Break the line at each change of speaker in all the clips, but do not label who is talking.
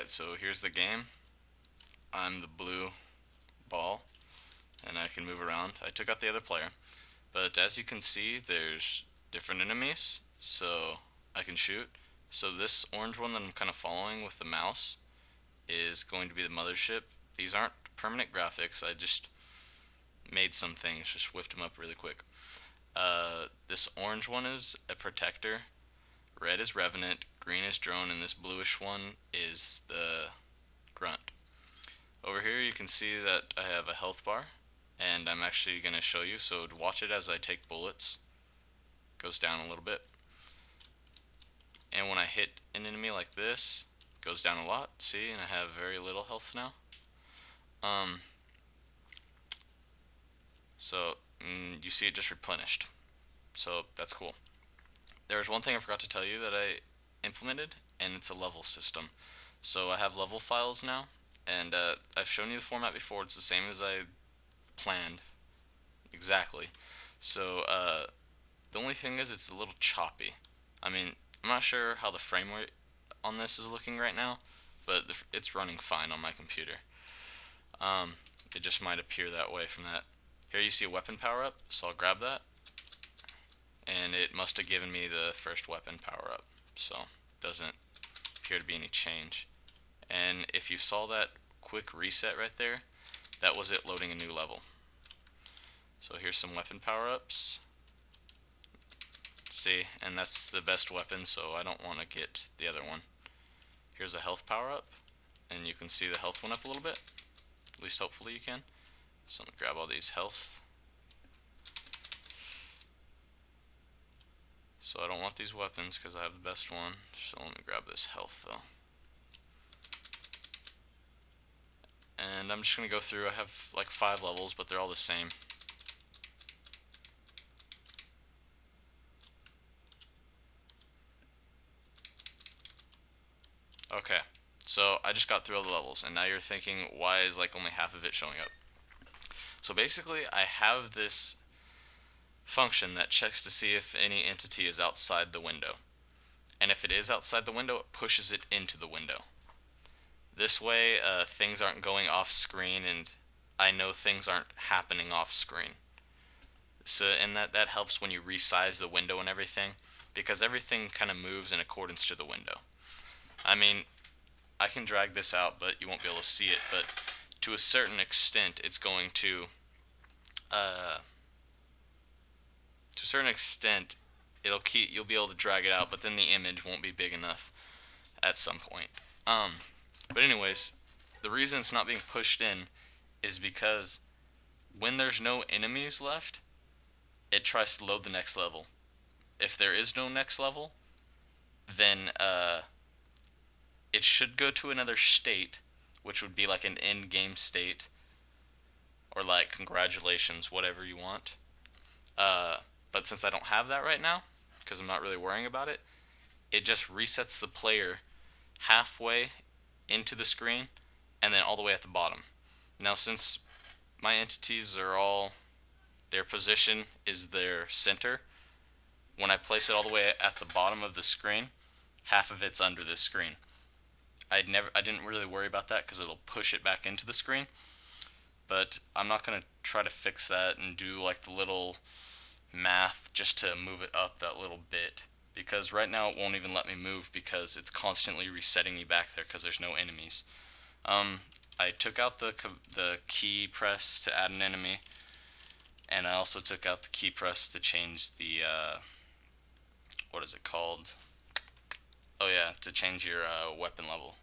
Alright, so here's the game. I'm the blue ball, and I can move around. I took out the other player, but as you can see, there's different enemies, so I can shoot. So this orange one that I'm kind of following with the mouse is going to be the mothership. These aren't permanent graphics, I just made some things, just whipped them up really quick. This orange one is a protector, red is revenant, green is drone, and this bluish one is the grunt. Over here you can see that I have a health bar, and I'm actually going to show you, so to watch it as I take bullets. Goes down a little bit. And when I hit an enemy like this, goes down a lot, see, and I have very little health now. You see it just replenished, so that's cool. There's one thing I forgot to tell you that I implemented, and it's a level system. So I have level files now, and I've shown you the format before. It's the same as I planned, exactly. So the only thing is it's a little choppy. I mean, I'm not sure how the frame rate on this is looking right now, but it's running fine on my computer. It just might appear that way from that. Here you see a weapon power up, so I'll grab that, and it must have given me the first weapon power up, so it doesn't appear to be any change. And if you saw that quick reset right there, that was it loading a new level. So here's some weapon power ups. See, and that's the best weapon, so I don't want to get the other one. Here's a health power up, and you can see the health went up a little bit. At least hopefully you can. So I'm going to grab all these health. So I don't want these weapons because I have the best one. So let me grab this health though. And I'm just going to go through. I have like 5 levels, but they're all the same. Okay, so I just got through all the levels, and now you're thinking, why is like only half of it showing up? So basically, I have this function that checks to see if any entity is outside the window. And if it is outside the window, it pushes it into the window. This way, things aren't going off screen, and I know things aren't happening off screen. So, and that helps when you resize the window and everything, because everything kind of moves in accordance to the window. I mean, I can drag this out, but you won't be able to see it. But to a certain extent, it's going to a certain extent, you'll be able to drag it out, but then the image won't be big enough at some point. But anyways, the reason it's not being pushed in is because when there's no enemies left, it tries to load the next level. If there is no next level, then it should go to another state, which would be like an end-game state, or like congratulations, whatever you want. But since I don't have that right now, because I'm not really worrying about it, it just resets the player halfway into the screen and then all the way at the bottom. Now, since my entities are all, their position is their center, when I place it all the way at the bottom of the screen, half of it's under this screen. I didn't really worry about that because it'll push it back into the screen, but I'm not going to try to fix that and do like the little math just to move it up that little bit, because right now it won't even let me move because it's constantly resetting me back there because there's no enemies. I took out the key press to add an enemy, and I also took out the key press to change the what is it called? Oh yeah, to change your weapon level.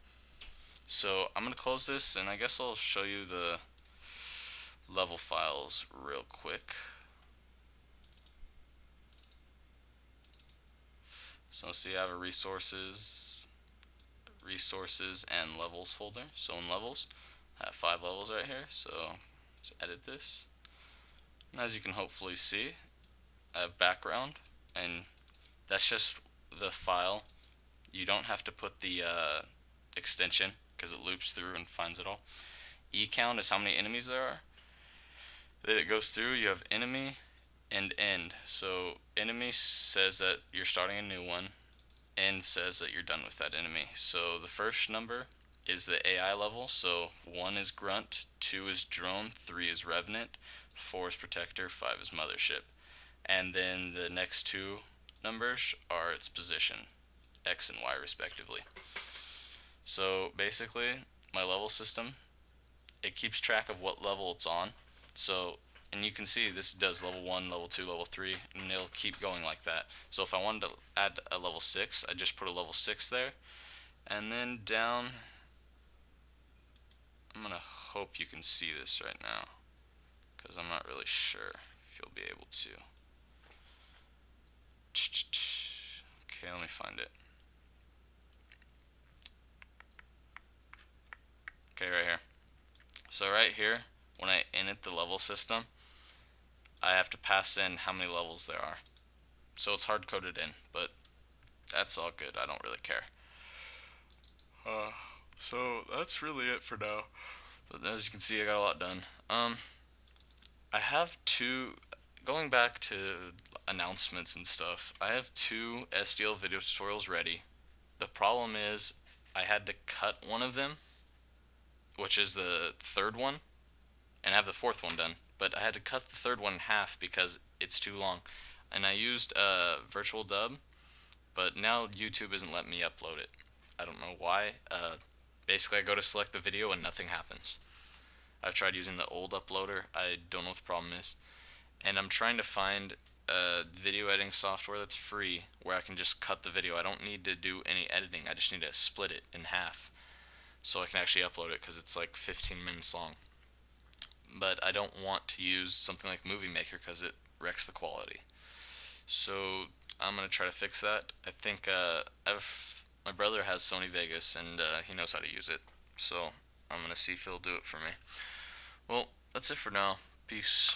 So I'm gonna close this, and I guess I'll show you the level files real quick. So see, I have a resources, and levels folder. So in levels, I have 5 levels right here. So let's edit this. And as you can hopefully see, I have background, and that's just the file. You don't have to put the extension because it loops through and finds it all. E count is how many enemies there are. Then it goes through. You have enemy and end. So enemy says that you're starting a new one. End says that you're done with that enemy. So the first number is the AI level. So 1 is Grunt, 2 is Drone, 3 is Revenant, 4 is Protector, 5 is Mothership. And then the next two numbers are its position, X and Y respectively. So basically, my level system, it keeps track of what level it's on. So, and you can see this does level 1, level 2, level 3, and it'll keep going like that. So if I wanted to add a level 6, I just put a level 6 there. And then down, I'm going to hope you can see this right now, because I'm not really sure if you'll be able to. Okay, let me find it. Okay, right here. So right here, when I init the level system, I have to pass in how many levels there are. So it's hard coded in, but that's all good. I don't really care. Uh, so that's really it for now. But as you can see, I got a lot done. I have two. Going back to announcements and stuff, I have two SDL video tutorials ready. The problem is I had to cut one of them, which is the third one, and have the fourth one done. But I had to cut the third one in half because it's too long. And I used virtual dub, but now YouTube isn't letting me upload it. I don't know why. Basically, I go to select the video and nothing happens. I've tried using the old uploader. I don't know what the problem is. And I'm trying to find a video editing software that's free where I can just cut the video. I don't need to do any editing. I just need to split it in half so I can actually upload it because it's like 15 minutes long. But I don't want to use something like Movie Maker because it wrecks the quality. So I'm gonna try to fix that. I think my brother has Sony Vegas and he knows how to use it. So I'm gonna see if he'll do it for me. Well, that's it for now. Peace.